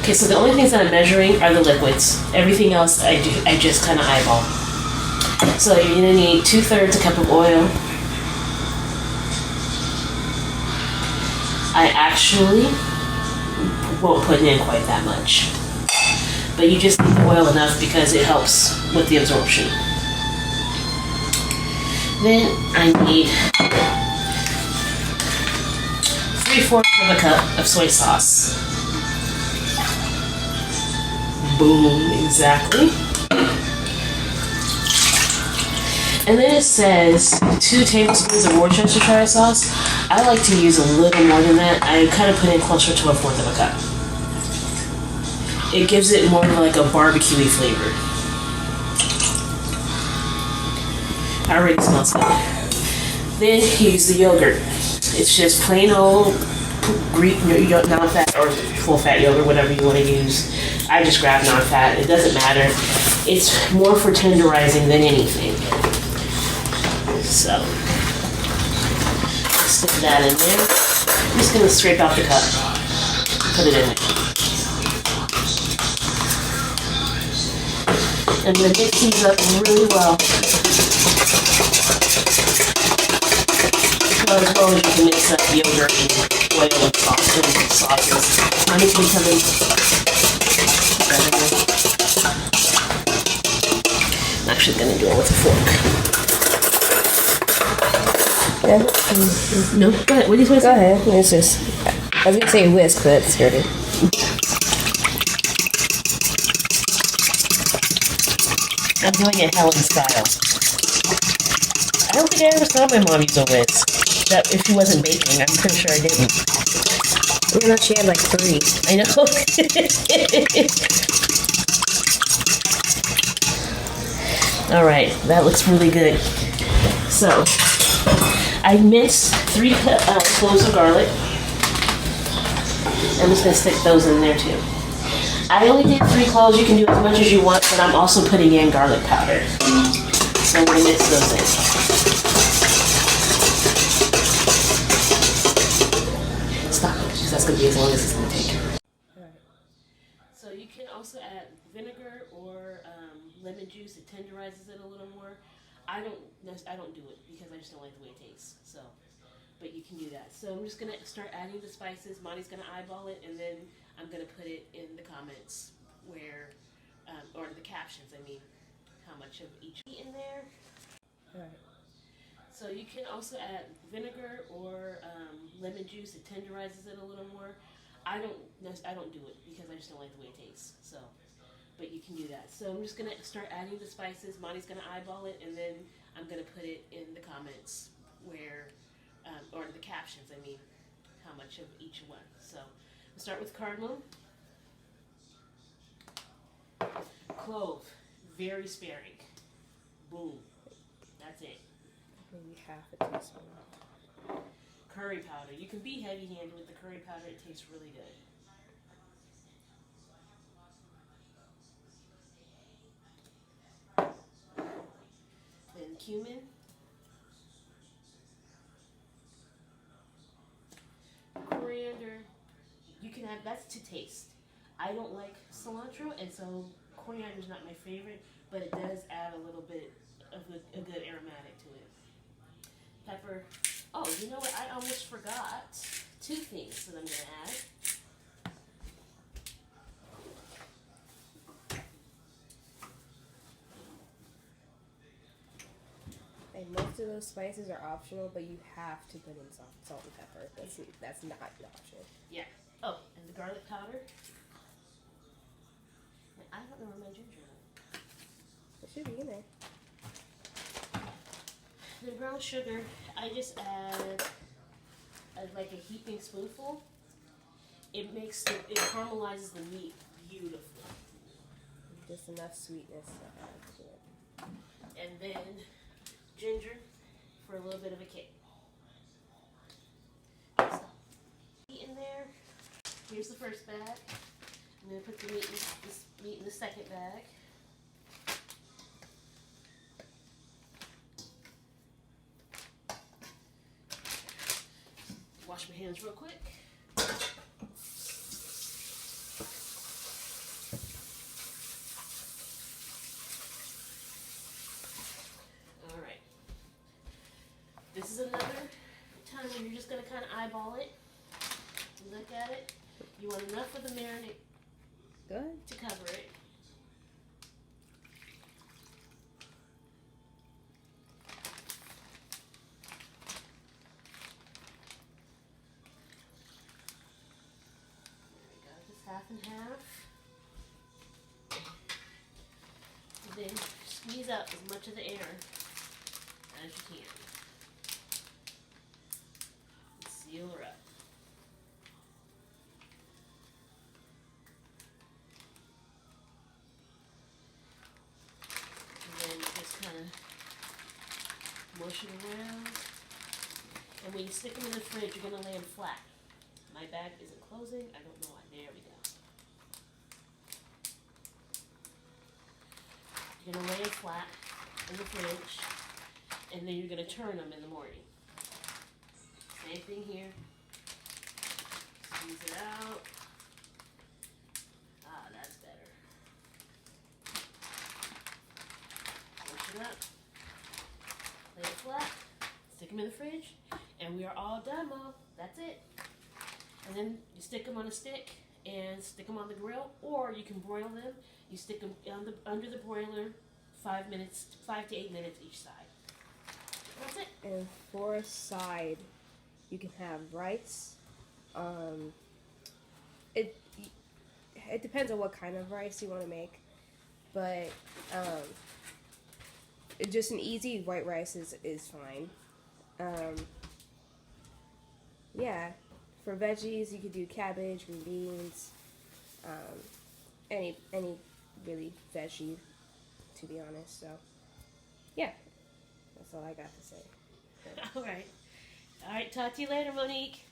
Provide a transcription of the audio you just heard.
Okay, so the only things that I'm measuring are the liquids. Everything else I just kind of eyeball. So you're gonna need 2/3 a cup of oil. I actually won't put in quite that much, but you just need the oil enough because it helps with the absorption. Then I need 3/4 of a cup of soy sauce. Boom, exactly. And then it says 2 tablespoons of Worcestershire sauce. I like to use a little more than that. I kind of put in closer to 1/4 of a cup. It gives it more of like a barbecue-y flavor. I already smells good. Then you use the yogurt. It's just plain old Greek non-fat or full-fat yogurt, whatever you want to use. I just grab non-fat. It doesn't matter. It's more for tenderizing than anything. So, stick that in there. I'm just going to scrape off the cup. Put it in there. I'm going to mix these up really well. As well as you can mix up yogurt and oil and sauces. I'm just going to come in. I'm actually going to do it with a fork. Yeah. No, go ahead. What do you want to say? Go ahead. It's just, I was going to say whisk, but it's dirty. I'm doing it Helen style. I don't think I ever saw my mom use a whisk. That if she wasn't baking, I'm pretty sure I didn't. You know, she had like 3. I know. All right, that looks really good. So, I minced 3 cloves of garlic. I'm just gonna stick those in there too. I only did 3 cloves. You can do as much as you want, but I'm also putting in garlic powder. So I'm gonna mix those in. Stop, because that's going to be as long as it's going to take. Alright. So you can also add vinegar or lemon juice. It tenderizes it a little more. I don't do it because I just don't like the way it tastes. So, but you can do that. So I'm just going to start adding the spices. Monty's going to eyeball it, and then I'm going to put it in the comments where, or the captions, I mean, how much of each in there. Alright. So you can also add vinegar or lemon juice. It tenderizes it a little more. I don't do it because I just don't like the way it tastes. So, but you can do that. So I'm just gonna start adding the spices. Monty's gonna eyeball it, and then I'm gonna put it in the comments where, or the captions, I mean, how much of each one. So we'll start with cardamom, clove, very sparing. Boom, that's it. Maybe half a teaspoon. Curry powder. You can be heavy-handed with the curry powder. It tastes really good. Then cumin. Coriander. You can add, that's to taste. I don't like cilantro, and so coriander is not my favorite, but it does add a little bit of a good aromatic to it. Pepper. Oh, you know what? I almost forgot 2 things that I'm going to add. And most of those spices are optional, but you have to put in salt and pepper. That's not an option. Yeah. Oh, and the garlic powder. I don't know where my ginger is. It should be in there. The brown sugar, I just add like a heaping spoonful. It caramelizes the meat beautifully. Just enough sweetness to add to it. And then ginger for a little bit of a kick. In there. Here's the first bag. I'm going to put the meat in the second bag. Wash my hands real quick. kind of eyeball it. Look at it. You want enough of the marinade Good. to cover it. There we go, just half and half. And then squeeze out as much of the air as you can. And seal her up. And then just kind of mush it around. And when you stick them in the fridge, you're going to lay them flat. My bag isn't closing. I don't know why. There we go. You're going to lay them flat in the fridge. And then you're going to turn them in the morning. Same thing here. Squeeze it out. Ah, that's better. Push it up. Lay it flat. Stick them in the fridge. And we are all done, Mom. That's it. And then you stick them on a stick and stick them on the grill, or you can broil them. You stick them under the broiler 5 to 8 minutes each side. That's it. And for a side, you can have rice. It depends on what kind of rice you want to make, but just an easy white rice is fine. Yeah, for veggies you could do cabbage, green beans, any really veggie, to be honest. So yeah, that's all I got to say. All right. Talk to you later, Monique.